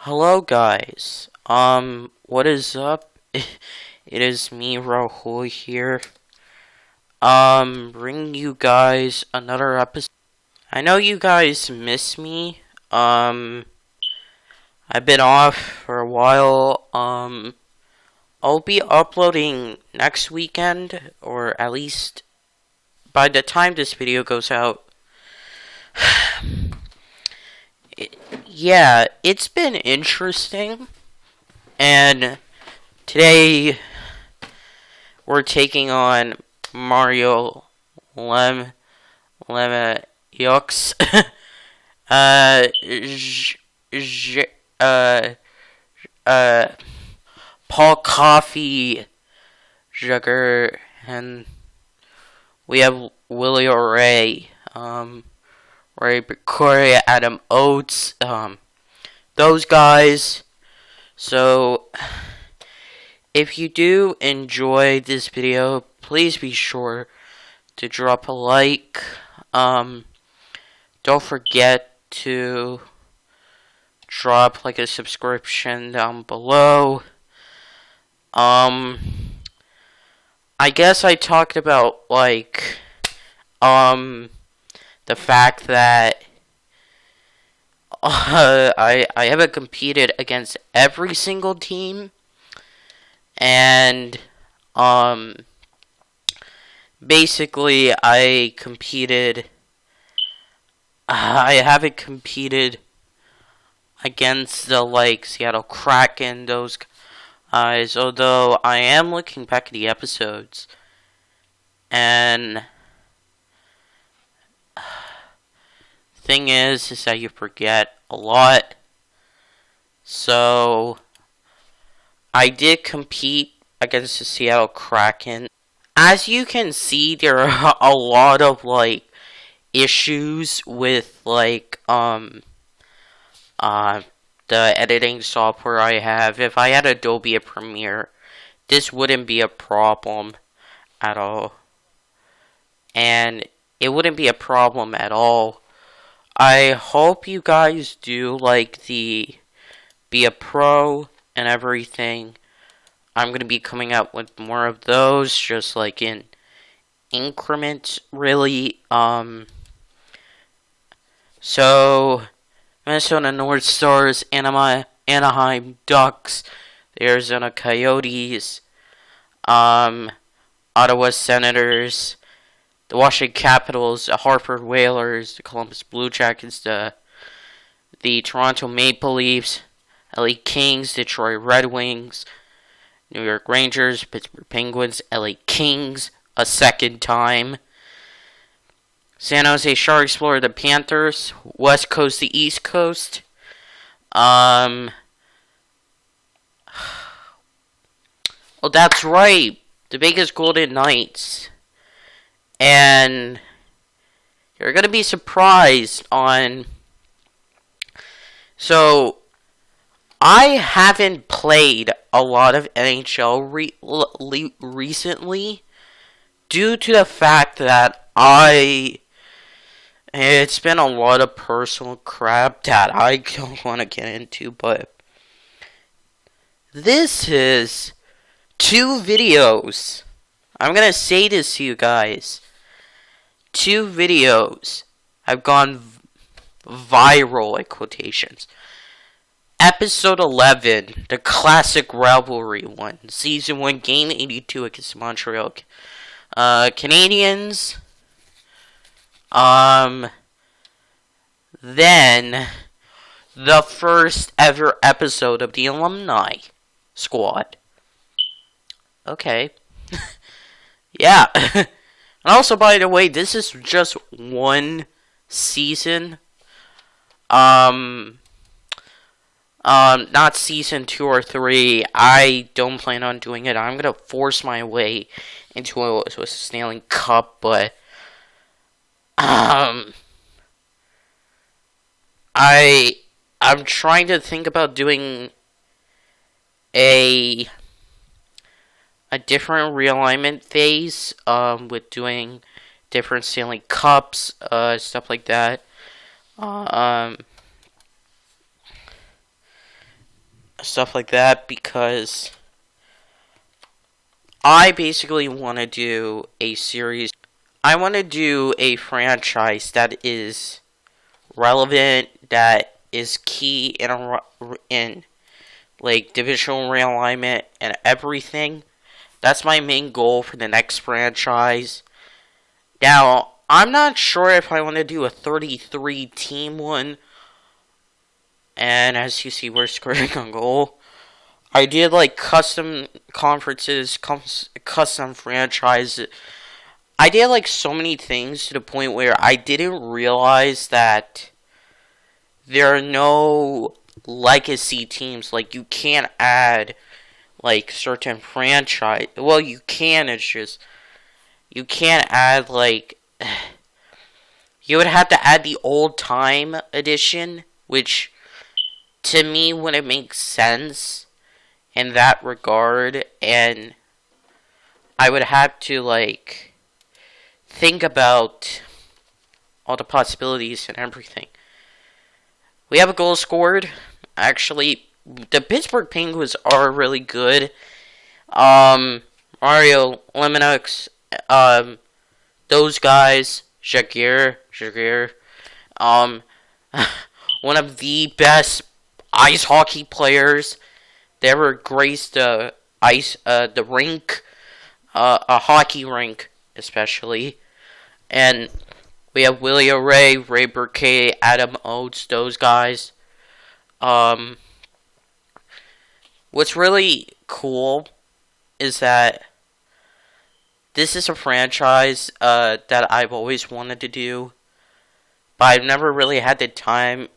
Hello guys. What is up? It is me, Rahul here. Bringing you guys another episode. I know you guys miss me. I've been off for a while. I'll be uploading next weekend, or at least by the time this video goes out. Yeah, it's been interesting. And today we're taking on Mario Yux. J, uh, Paul Coffee Jugger, and we have Willie O'Ray, Ray Victoria, Adam Oates, those guys. So, if you do enjoy this video, please be sure to drop a like. Don't forget to drop like a subscription down below. I guess I talked about like the fact that I haven't competed against every single team, and basically I haven't competed against the like Seattle Kraken, those guys, although I am looking back at the episodes, and thing is that you forget a lot. So I did compete against the Seattle Kraken. As you can see, there are a lot of like issues with like the editing software I have. If I had Adobe Premiere, this wouldn't be a problem at all. And it wouldn't be a problem at all. I hope you guys do like the Be a Pro and everything. I'm going to be coming out with more of those, just like in increments, really. So, Minnesota North Stars, Anaheim Ducks, the Arizona Coyotes, Ottawa Senators, the Washington Capitals, the Hartford Whalers, the Columbus Blue Jackets, the Toronto Maple Leafs, LA Kings, Detroit Red Wings, New York Rangers, Pittsburgh Penguins, LA Kings a second time, San Jose Sharks, Florida Panthers, West Coast to East Coast, oh, that's right, the Vegas Golden Knights. And you're going to be surprised on... So, I haven't played a lot of NHL recently due to the fact that it's been a lot of personal crap that I don't want to get into, but this is 2 videos. I'm going to say this to you guys. 2 videos have gone viral, in quotations. Episode 11, the classic rivalry one. Season 1, Game 82 against Montreal Canadiens. Then, the first ever episode of the Alumni Squad. Okay. Yeah. And also, by the way, this is just one season. Not season 2 or 3. I don't plan on doing it. I'm gonna force my way into a Stanley Cup, but I'm trying to think about doing a different realignment phase, with doing different Stanley Cups, stuff like that. stuff like that, because I basically want to do a series. I want to do a franchise that is relevant, that is key in like divisional realignment and everything. That's my main goal for the next franchise. Now, I'm not sure if I want to do a 33 team one. And as you see, we're scoring on goal. I did like custom conferences, custom franchises. I did like so many things to the point where I didn't realize that there are no legacy teams. Like, you can't add like certain franchise. Well, you can. It's just you can't add like you would have to add the old time edition, which to me wouldn't make sense in that regard, and I would have to like think about all the possibilities and everything. We have a goal scored. Actually, the Pittsburgh Penguins are really good. Mario Lemonux, those guys, Jaguar, one of the best ice hockey players that ever graced the rink, a hockey rink especially. And we have Willie O'Ree, Ray Burkay, Adam Oates, those guys. What's really cool is that this is a franchise that I've always wanted to do, but I've never really had the time.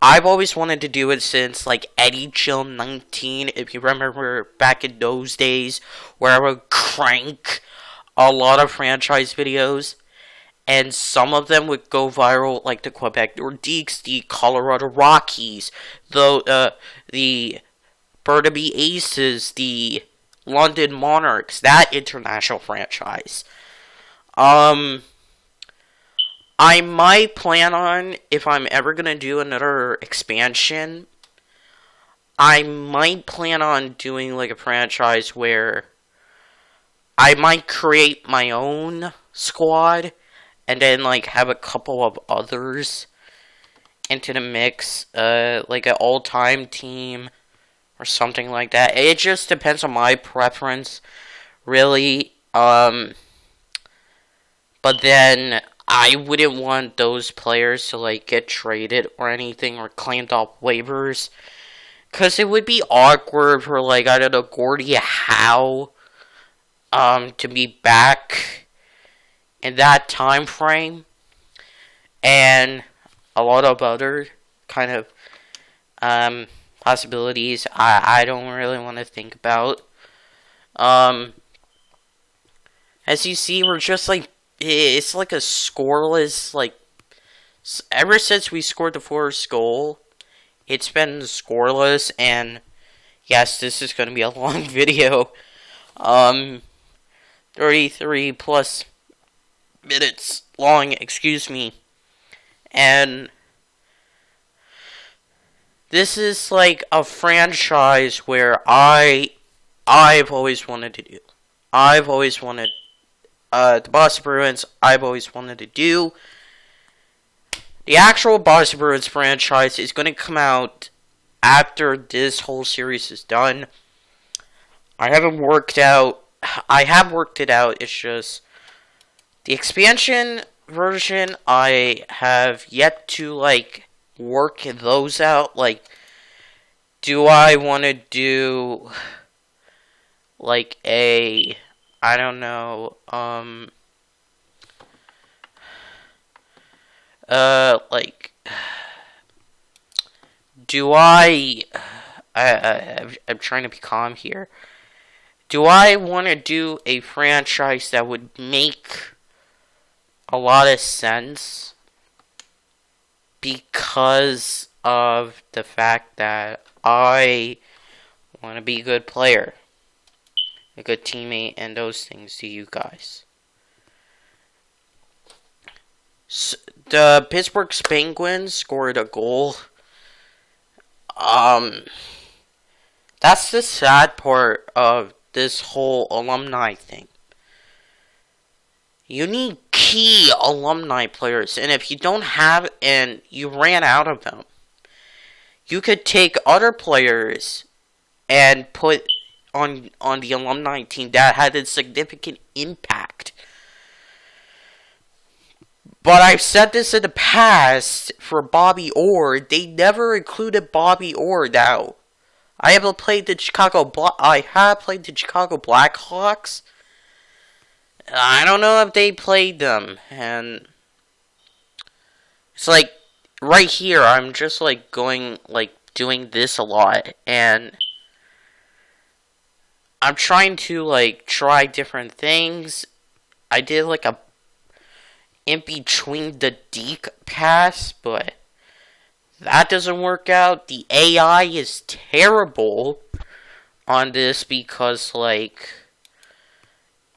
I've always wanted to do it since like Eddie Chill 19, if you remember back in those days, where I would crank a lot of franchise videos, and some of them would go viral, like the Quebec Nordiques, the Colorado Rockies, the Burnaby Aces, the London Monarchs, that international franchise. I might plan on, if I'm ever going to do another expansion, I might plan on doing like a franchise where I might create my own squad and then like have a couple of others into the mix, like an all-time team or something like that. It just depends on my preference, really. But then I wouldn't want those players to like get traded or anything or claimed off waivers, because it would be awkward for like, I don't know, Gordie Howe to be back in that time frame, and a lot of other kind of possibilities I don't really want to think about. As you see, we're just like, it's like a scoreless, like, ever since we scored the first goal, it's been scoreless, and yes, this is going to be a long video. 33 plus minutes long, excuse me. And this is like a franchise where I've always wanted to do. I've always wanted the Boston Bruins, I've always wanted to do. The actual Boston Bruins franchise is going to come out after this whole series is done. I have worked it out. It's just the expansion version, I have yet to like work those out. Like, do I want to do like a, I don't know, like, do I'm trying to be calm here. Do I want to do a franchise that would make a lot of sense because of the fact that I want to be a good player, a good teammate, and those things to you guys? So, the Pittsburgh Penguins scored a goal. Um, that's the sad part of this whole alumni thing. You need key alumni players, and if you don't have, and you ran out of them, you could take other players and put on the alumni team that had a significant impact. But I've said this in the past for Bobby Orr. They never included Bobby Orr. Now, I have played the Chicago Blackhawks. I don't know if they played them, and it's like right here. I'm just like doing this a lot, and I'm trying to like try different things. I did like a in between the deke pass, but that doesn't work out. The AI is terrible on this because like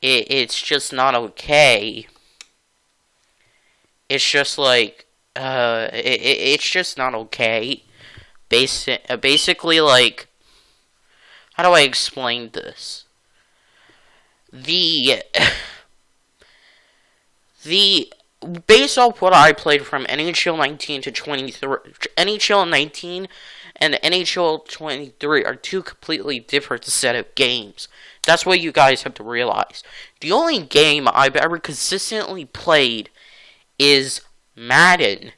it's just not okay. It's just like it's just not okay. Basically, like, how do I explain this? The based off what I played from NHL 19 to 23, NHL 19 and NHL 23 are two completely different set of games. That's what you guys have to realize. The only game I've ever consistently played is Madden.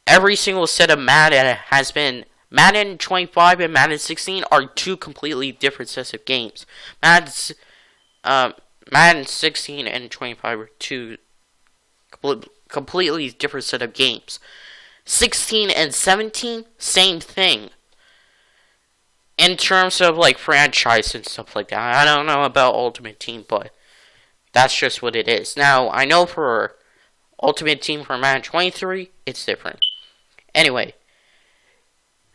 Every single set of Madden has been Madden 25 and Madden 16 are two completely different sets of games. Madden 16 and 25 are two completely different set of games. 16 and 17, same thing. In terms of like franchise and stuff like that. I don't know about Ultimate Team, but that's just what it is. Now, I know for Ultimate Team for Madden 23, it's different. Anyway,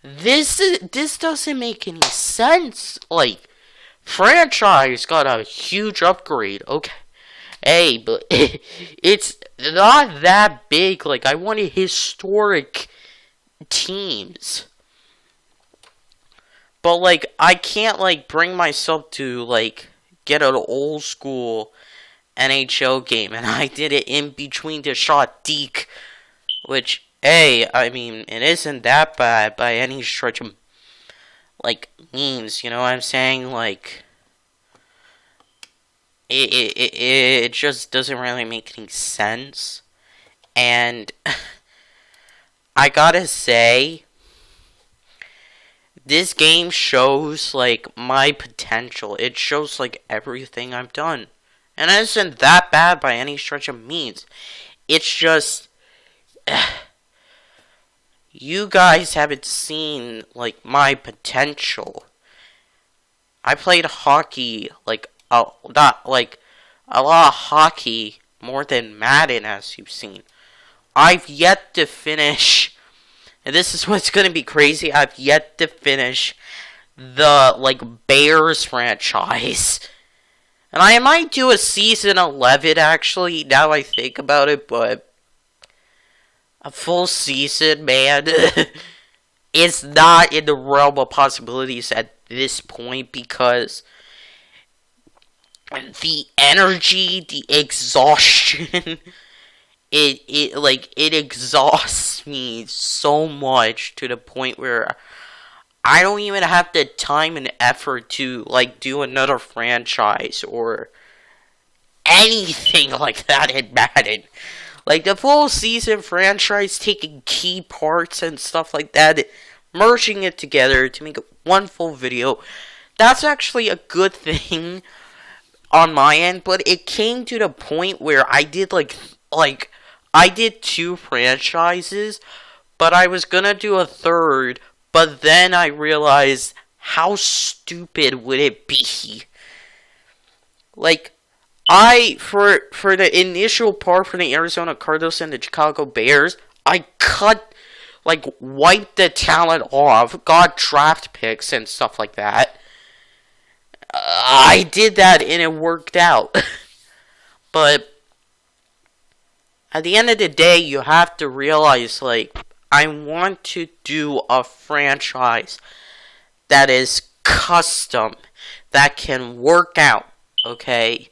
this doesn't make any sense. Like, franchise got a huge upgrade, okay? Hey, but it's not that big. Like, I wanted historic teams. But, like, I can't, like, bring myself to, like, get an old school NHL game. And I did it in between the shot deke. Which, hey, I mean, it isn't that bad by any stretch of, like, means. You know what I'm saying? Like, it just doesn't really make any sense. And I gotta say, this game shows like my potential. It shows like everything I've done. And it isn't that bad by any stretch of means. It's just you guys haven't seen like my potential. I played hockey like a lot of hockey more than Madden, as you've seen. I've yet to finish, and this is what's gonna be crazy. I've yet to finish the like Bears franchise, and I might do a season 11 actually. Now I think about it, but a full season, man, it's not in the realm of possibilities at this point because the energy, the exhaustion, it exhausts me so much to the point where I don't even have the time and effort to like do another franchise or anything like that in Madden. Like the full season franchise, taking key parts and stuff like that, merging it together to make one full video. That's actually a good thing on my end, but it came to the point where I did like I did 2 franchises, but I was gonna do a third, but then I realized how stupid would it be. Like, for the initial part for the Arizona Cardinals and the Chicago Bears, I wiped the talent off, got draft picks and stuff like that. I did that and it worked out. But at the end of the day, you have to realize, like, I want to do a franchise that is custom, that can work out, okay?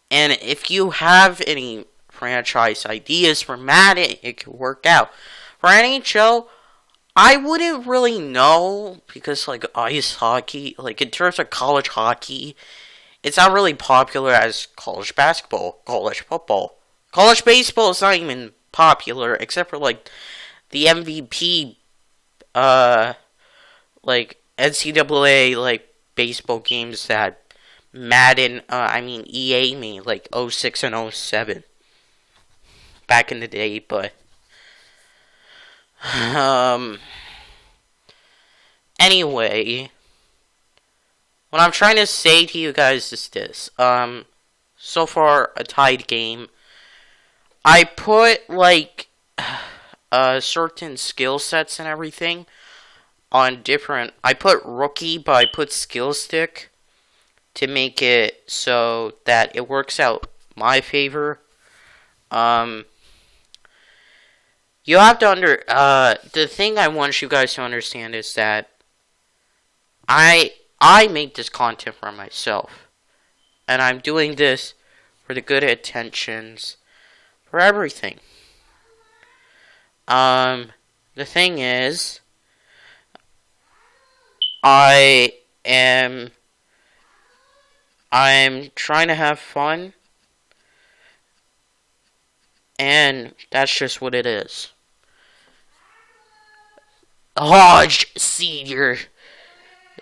And if you have any franchise ideas for Madden, it could work out. For NHL, I wouldn't really know, because, like, ice hockey, like, in terms of college hockey, it's not really popular as college basketball, college football. College baseball is not even popular, except for, like, the MVP, like, NCAA, like, baseball games that Madden, EA made, like, 06 and 07. Back in the day, but, anyway, what I'm trying to say to you guys is this, so far, a tied game. I put, like, certain skill sets and everything on different, I put rookie, but I put skill stick to make it so that it works out my favor. You have to the thing I want you guys to understand is that I make this content for myself, and I'm doing this for the good intentions, for everything. The thing is, I'm trying to have fun, and that's just what it is. Hodge Senior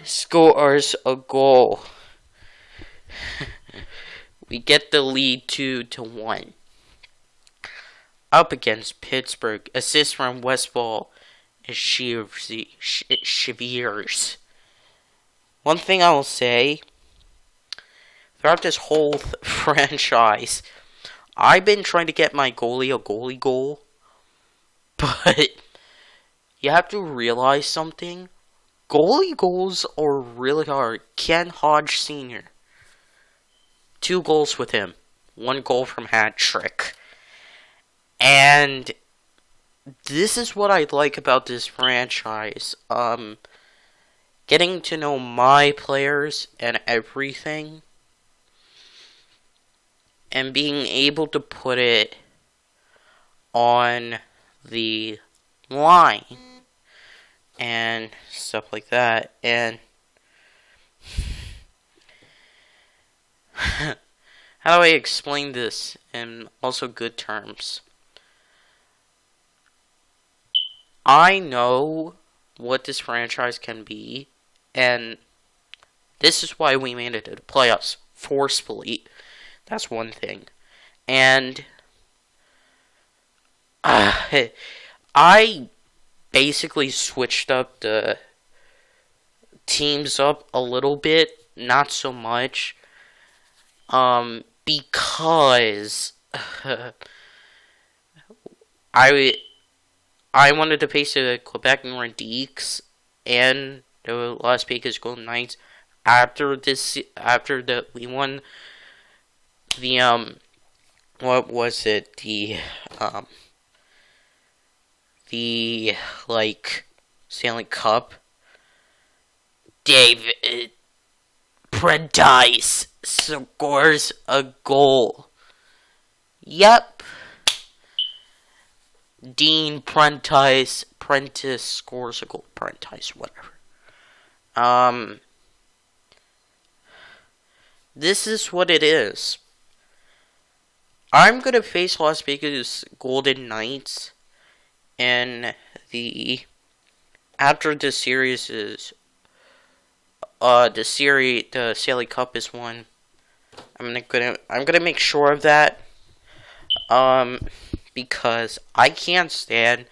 scores a goal. We get the lead 2-1. Up against Pittsburgh. Assist from Westfall and Shears. One thing I will say, throughout this whole franchise, I've been trying to get my goalie a goalie goal, but you have to realize something. Goalie goals are really hard. Ken Hodge Sr. 2 goals with him. 1 goal from hat trick. And this is what I like about this franchise. Getting to know my players and everything, and being able to put it on the line and stuff like that. And how do I explain this in also good terms? I know what this franchise can be, and this is why we made it to the playoffs forcefully. That's one thing. And I basically switched up the teams up a little bit, not so much, because I wanted to face the Quebec Nordiques and the Las Vegas Golden Knights after we won the what was it, the like Stanley Cup. David Prentice scores a goal. Yep. Dean Prentice scores a goal. Prentice, whatever. This is what it is. I'm gonna face Las Vegas Golden Knights in after the series is the Stanley Cup is won. I'm gonna make sure of that. Because I can't stand,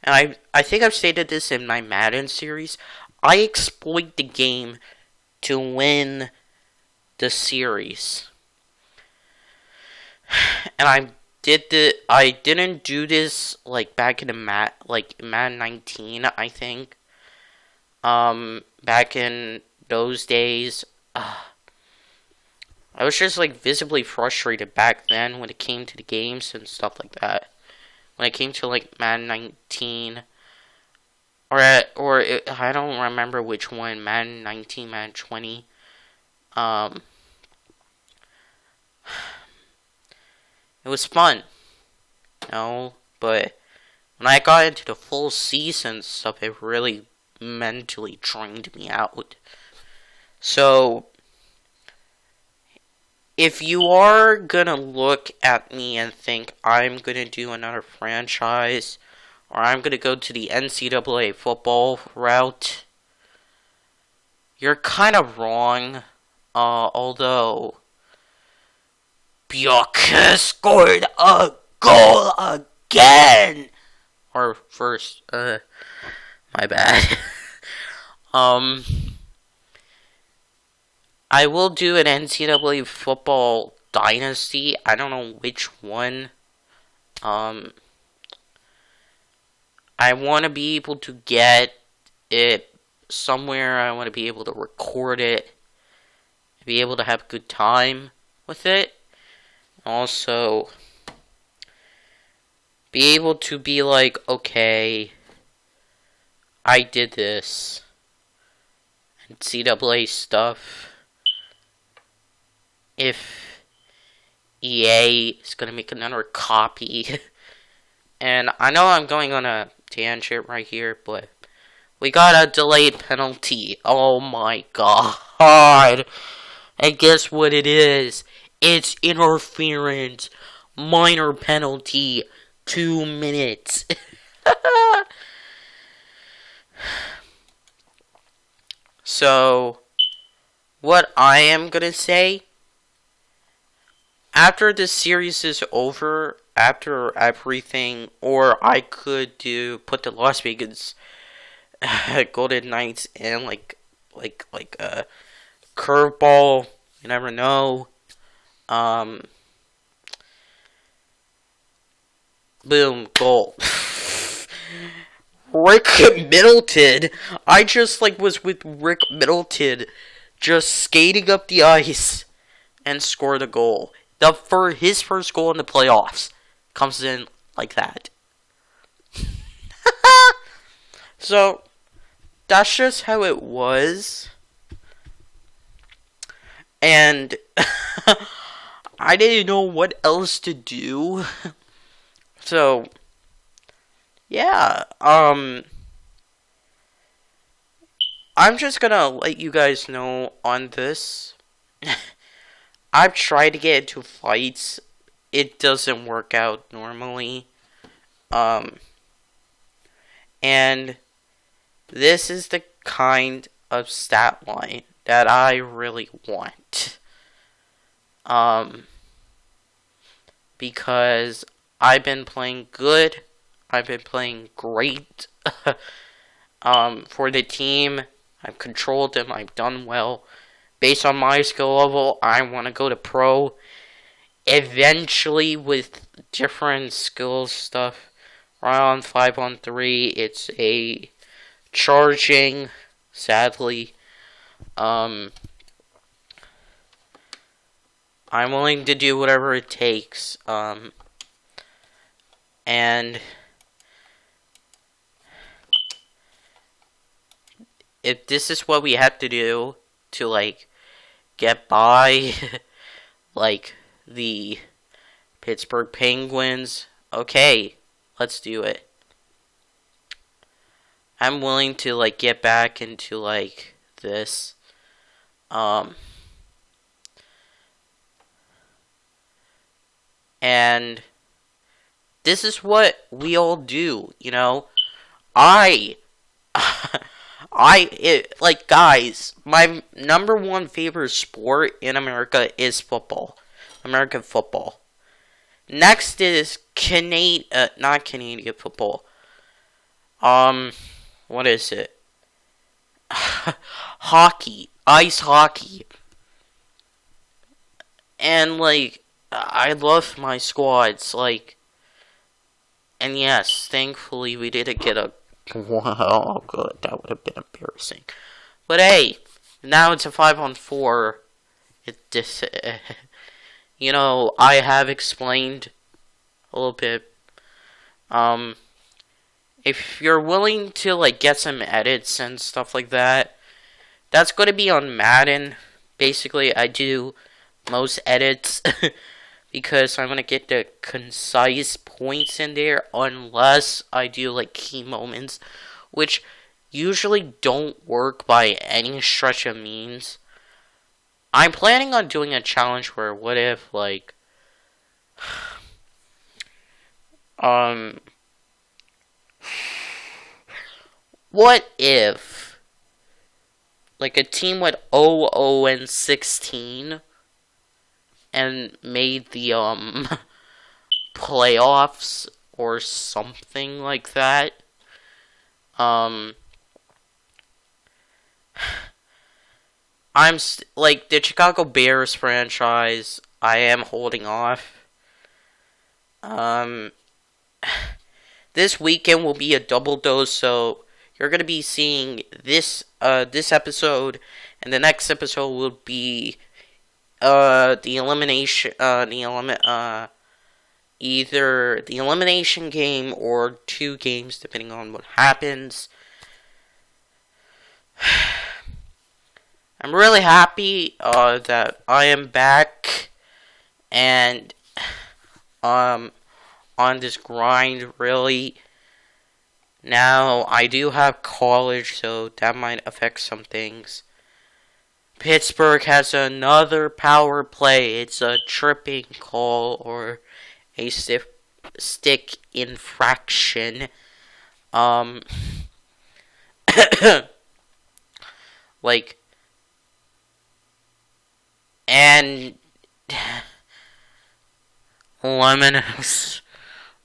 and I think I've stated this in my Madden series, I exploit the game to win the series. And I didn't do this like back in Madden 19, I think. Back in those days, I was just like visibly frustrated back then when it came to the games and stuff like that. when it came to like Madden 19, I don't remember which one, Madden 19, Madden 20. It was fun, but when I got into the full season stuff, it really mentally drained me out. So, if you are gonna look at me and think I'm gonna do another franchise, or I'm gonna go to the NCAA football route, you're kind of wrong. Although Bjork scored a goal again. Or first, my bad. I will do an NCAA football dynasty. I don't know which one. I want to be able to get it somewhere. I want to be able to record it. Be able to have a good time with it. Also, be able to be like, okay, I did this. NCAA stuff. If EA is going to make another copy. And I know I'm going on a tangent right here, but we got a delayed penalty. Oh my god. And guess what it is? It's interference. Minor penalty. 2 minutes. So, what I am gonna say, after this series is over, after everything, or I could put the Las Vegas Golden Knights in like a curveball. You never know. Boom, goal. Rick Middleton. I just was with Rick Middleton just skating up the ice and scored a goal. His first goal in the playoffs comes in like that. So, that's just how it was. And I didn't know what else to do. So, yeah, I'm just gonna let you guys know on this. I've tried to get into fights. It doesn't work out normally. And this is the kind of stat line that I really want. Because I've been playing good. I've been playing great. For the team. I've controlled them. I've done well. Based on my skill level, I want to go to pro. Eventually, with different skills stuff. Right on 5-on-3, it's a charging, sadly. I'm willing to do whatever it takes. And if this is what we have to do to get by the Pittsburgh Penguins, okay, let's do it. I'm willing to get back into this. And this is what we all do, guys, my number one favorite sport in America is football. American football. Next is not Canadian football. What is it? Hockey. Ice hockey. And, I love my squads, and yes, thankfully we didn't get a... Wow, good, that would have been embarrassing. But hey, now it's a 5-on-4. I have explained a little bit Um, if you're willing to like get some edits and stuff like that, that's going to be on Madden. Basically, I do most edits because I'm going to get the concise points in there unless I do like key moments, which usually don't work by any stretch of means. I'm planning on doing a challenge where what if like um what if like a team went 0-16 and made the playoffs or something like that. Like the Chicago Bears franchise, I am holding off. This weekend will be a double dose, so you're gonna be seeing this episode, and the next episode will be the elimination either the elimination game or 2 games depending on what happens. I'm really happy that I am back and on this grind. Really, now I do have college, so that might affect some things. Pittsburgh has another power play. It's a tripping call or a stick infraction. Like, and Lemonix.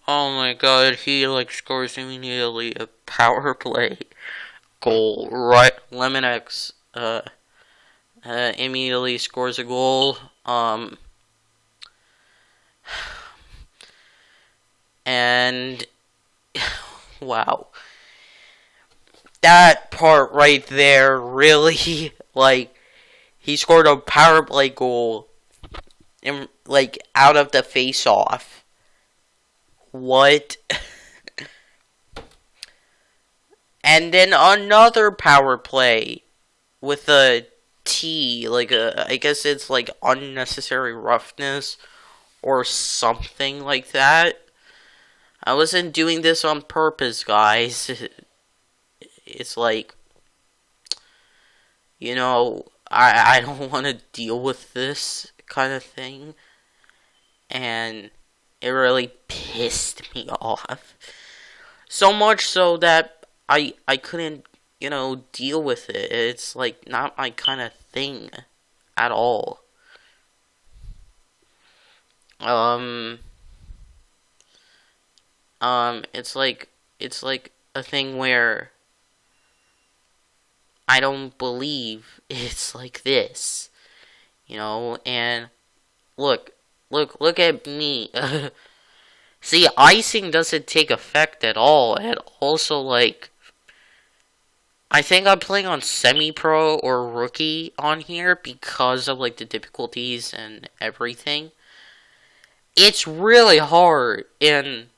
Oh my god, he like scores immediately a power play goal. Right, Lemonix immediately scores a goal. And wow, that part right there really like he scored a power play goal in like out of the face off. What? And then another power play with a T, like I guess it's like unnecessary roughness or something like that. I wasn't doing this on purpose, guys. It's like, you know, I don't want to deal with this kind of thing. And it really pissed me off. So much so that I couldn't, deal with it. It's like not my kind of thing at all. It's like a thing where I don't believe it's like this, and look at me. See, icing doesn't take effect at all, and also, like, I think I'm playing on semi-pro or rookie on here because of, like, the difficulties and everything. It's really hard, and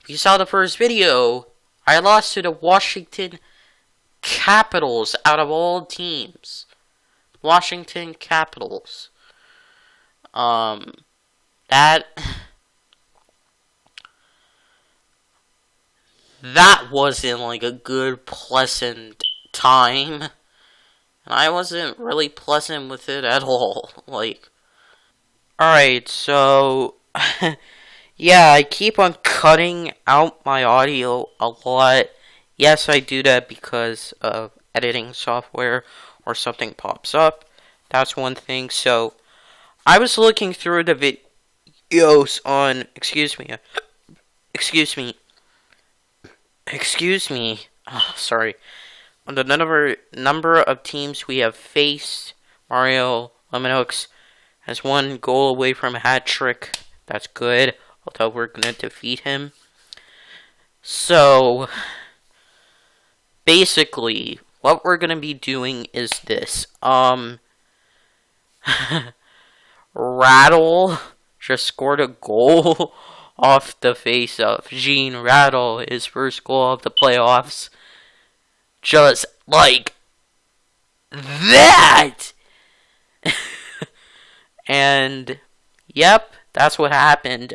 if you saw the first video, I lost to the Washington Capitals out of all teams. Washington Capitals. That wasn't like a good, pleasant time. And I wasn't really pleasant with it at all. Like, alright, so yeah, I keep on cutting out my audio a lot. Yes, I do that because of editing software or something pops up. That's one thing. So, I was looking through the videos on, excuse me, oh, sorry, on the number of teams we have faced. Mario Lemonix has 1 goal away from a hat trick. That's good, although we're going to defeat him. So, basically, what we're going to be doing is this. Rattle just scored a goal off the face of Gene Rattle, his first goal of the playoffs. Just like that! And, yep, that's what happened.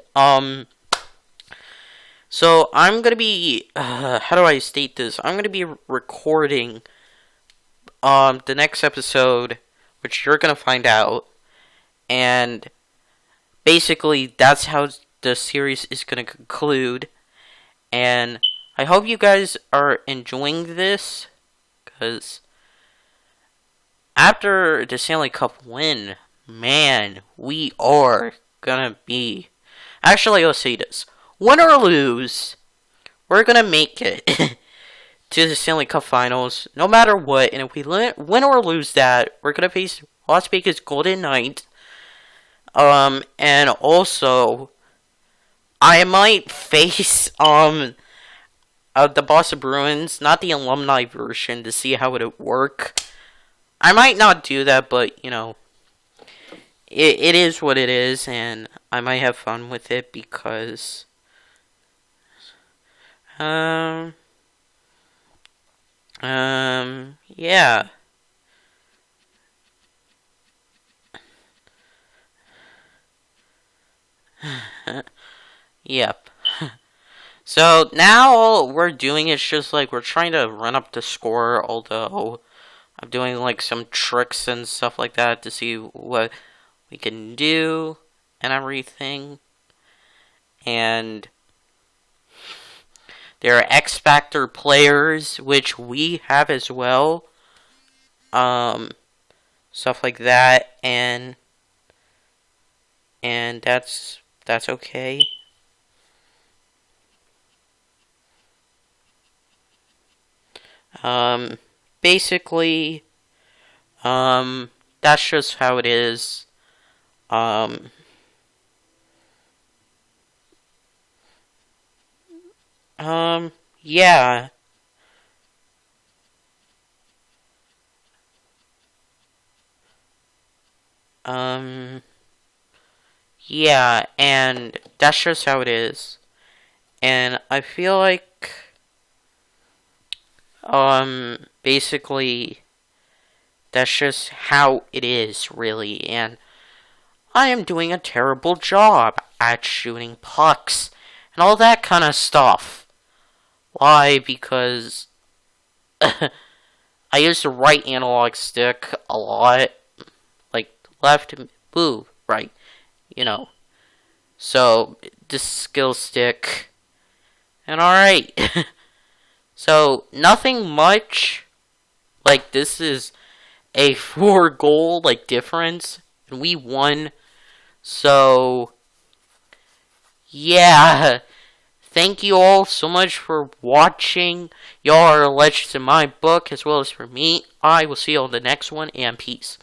So I'm gonna be, how do I state this? I'm gonna be recording, the next episode, which you're gonna find out, and basically that's how the series is gonna conclude, and I hope you guys are enjoying this, because after the Stanley Cup win, man, we are gonna be, actually, let's say this. Win or lose, we're gonna make it to the Stanley Cup Finals, no matter what. And if we win or lose that, we're gonna face Las Vegas Golden Knights. And also, I might face the Boston Bruins, not the alumni version, to see how it would work. I might not do that, but you know, it is what it is, and I might have fun with it because. Yeah. Yep. So now all we're doing is just like we're trying to run up the score, although I'm doing like some tricks and stuff like that to see what we can do and everything. And there are X Factor players, which we have as well. Stuff like that, and that's okay. Basically, that's just how it is. Yeah. Yeah, and that's just how it is. And I feel like, basically, that's just how it is, really. And I am doing a terrible job at shooting pucks and all that kind of stuff. Why? Because I use the right analog stick a lot. Like, left, boo, right. You know. So, this skill stick. And alright. So, nothing much. Like, this is a 4-goal, like, difference. And we won. So, yeah. Thank you all so much for watching. Y'all are legends in my book, as well as for me. I will see you on the next one, and peace.